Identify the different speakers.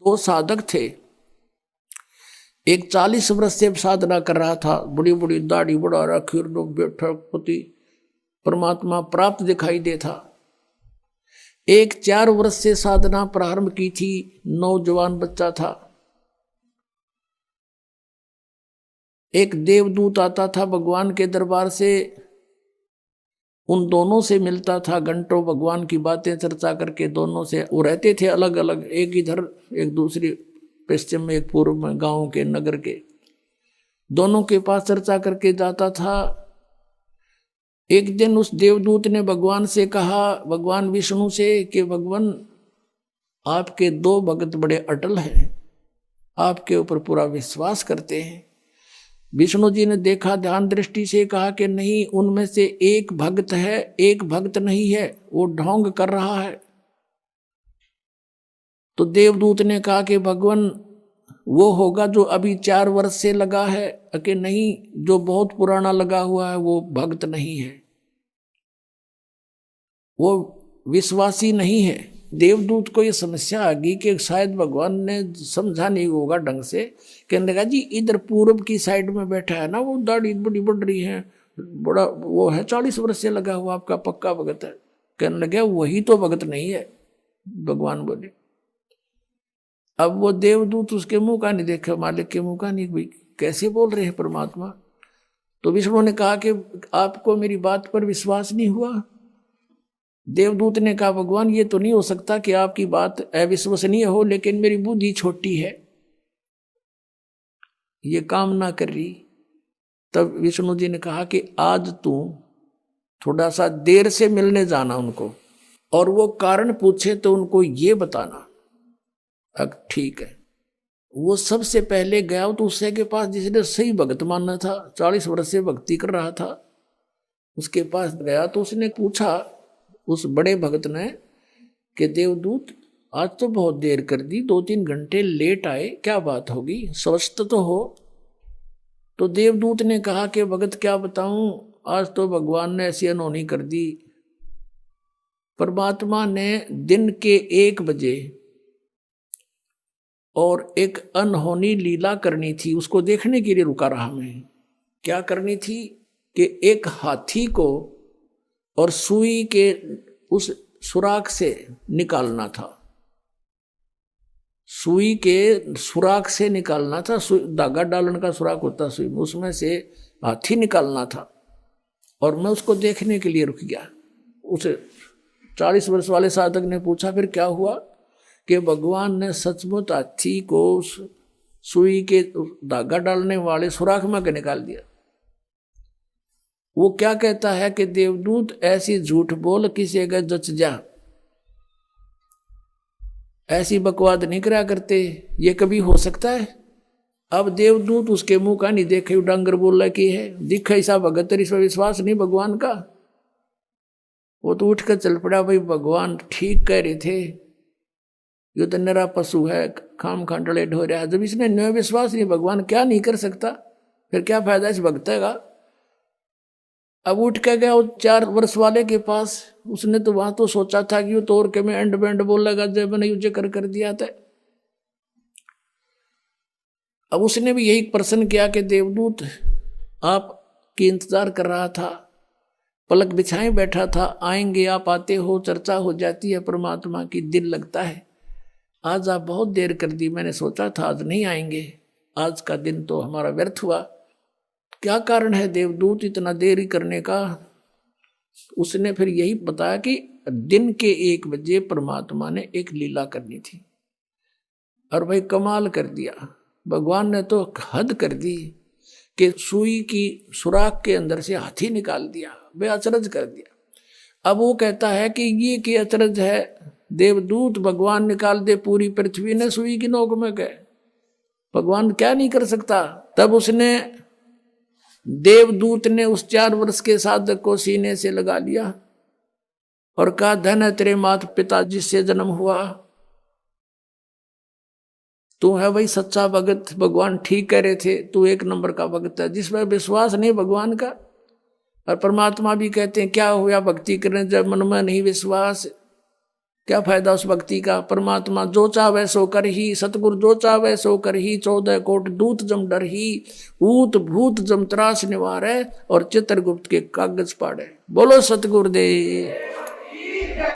Speaker 1: दो साधक थे। एक 40 वर्ष से साधना कर रहा था, बड़ी बड़ी दाढ़ी बढ़ा रखी और लोग बैठा पति परमात्मा प्राप्त दिखाई देता। एक 4 वर्ष से साधना प्रारंभ की थी, नौजवान बच्चा था। एक देवदूत आता था भगवान के दरबार से, उन दोनों से मिलता था, घंटों भगवान की बातें चर्चा करके दोनों से। वो रहते थे अलग अलग, एक इधर एक दूसरी पश्चिम में, एक पूर्व में, गांव के नगर के। दोनों के पास चर्चा करके जाता था। एक दिन उस देवदूत ने भगवान से कहा, भगवान विष्णु से, कि भगवान आपके 2 भक्त बड़े अटल हैं, आपके ऊपर पूरा विश्वास करते हैं। विष्णु जी ने देखा, ध्यान दृष्टि से कहा कि नहीं, उनमें से एक भक्त है, एक भक्त नहीं है, वो ढोंग कर रहा है। तो देवदूत ने कहा कि भगवान वो होगा जो अभी 4 वर्ष से लगा है, कि नहीं, जो बहुत पुराना लगा हुआ है वो भक्त नहीं है, वो विश्वासी नहीं है। देवदूत को ये समस्या आ गई कि शायद भगवान ने समझा नहीं होगा ढंग से। कहने लगा, जी इधर पूर्व की साइड में बैठा है ना, वो दाढ़ी बड़ी बढ़ रही है, बड़ा वो है, 40 वर्ष से लगा हुआ, आपका पक्का भगत है। कहने लगे, वही तो भगत नहीं है, भगवान बोले। अब वो देवदूत उसके मुंह का नहीं देखा, मालिक के मुंह का नहीं, भाई कैसे बोल रहे हैं परमात्मा। तो विष्णु ने कहा कि आपको मेरी बात पर विश्वास नहीं हुआ। देवदूत ने कहा, भगवान ये तो नहीं हो सकता कि आपकी बात अविश्वसनीय हो, लेकिन मेरी बुद्धि छोटी है, ये काम ना कर रही। तब विष्णु जी ने कहा कि आज तू थोड़ा सा देर से मिलने जाना उनको, और वो कारण पूछे तो उनको ये बताना। अब ठीक है। वो सबसे पहले गया तो उससे के पास, जिसने सही भगत मानना था, 40 वर्ष से भक्ति कर रहा था, उसके पास गया तो उसने पूछा उस बड़े भगत ने कि देवदूत आज तो बहुत देर कर दी, 2-3 घंटे लेट आए, क्या बात होगी, स्वस्थ तो हो। तो देवदूत ने कहा कि भगत क्या बताऊं, आज तो भगवान ने ऐसी अनहोनी कर दी। परमात्मा ने दिन के 1 बजे और एक अनहोनी लीला करनी थी, उसको देखने के लिए रुका रहा मैं। क्या करनी थी कि एक हाथी को और सुई के उस सुराख से निकालना था, सुई के सुराख से निकालना था। धागा डालने का सुराख होता सुई में, उसमें से हाथी निकालना था। और मैं उसको देखने के लिए रुक गया। उस 40 वर्ष वाले साधक ने पूछा, फिर क्या हुआ? कि भगवान ने सचमुच हाथी को सुई के धागा डालने वाले सुराख में के निकाल दिया। वो क्या कहता है कि देवदूत ऐसी झूठ बोल, किसी अगर जच जा, ऐसी बकवाद नहीं करा करते, ये कभी हो सकता है? अब देवदूत उसके मुंह का नहीं देखे, डांगर बोल रहा कि है दिखा ऐसा भगत, इस पर विश्वास नहीं भगवान का। वो तो उठ कर चल पड़ा, भाई भगवान ठीक कह रहे थे, ये तो निरा पशु है, खाम खांडले ढो रहा है। जब इसने न विश्वास नहीं, भगवान क्या नहीं कर सकता, फिर क्या फायदा इस भक्त का। अब उठ के गया वो 4 वर्ष वाले के पास। उसने तो वहां तो सोचा था कि वो तोड़ के मैं एंड बैंड बोल लगा, जब मैंने युज कर दिया था। अब उसने भी यही प्रश्न किया कि देवदूत आपकी इंतजार कर रहा था, पलक बिछाए बैठा था, आएंगे आप, आते हो, चर्चा हो जाती है परमात्मा की, दिल लगता है। आज आप बहुत देर कर दी, मैंने सोचा था आज नहीं आएंगे, आज का दिन तो हमारा व्यर्थ हुआ। क्या कारण है देवदूत इतना देरी करने का? उसने फिर यही बताया कि दिन के 1 बजे परमात्मा ने एक लीला करनी थी। और भाई कमाल कर दिया, भगवान ने तो हद कर दी कि सुई की सुराख के अंदर से हाथी निकाल दिया, वे अचरज कर दिया। अब वो कहता है कि ये की अचरज है, देवदूत भगवान निकाल दे, पूरी पृथ्वी ने सुई की नोक में गए, भगवान क्या नहीं कर सकता। तब उसने, देवदूत ने उस 4 वर्ष के साधक को सीने से लगा लिया और कहा, धन है तेरे माता पिता जिससे जन्म हुआ, तू है वही सच्चा भगत, भगवान ठीक कह रहे थे, तू 1 नंबर का भगत है। जिसमें विश्वास नहीं भगवान का, और परमात्मा भी कहते हैं क्या हुआ भक्ति करने जब मन में नहीं विश्वास। क्या फायदा उस भक्ति का। परमात्मा जो चाहे सो कर ही, सतगुरु जो चाहे सो कर ही, 14 कोट दूत जम डर ही, ऊत भूत जम त्रास निवारे, और चित्रगुप्त के कागज पाड़े। बोलो सतगुरुदेव।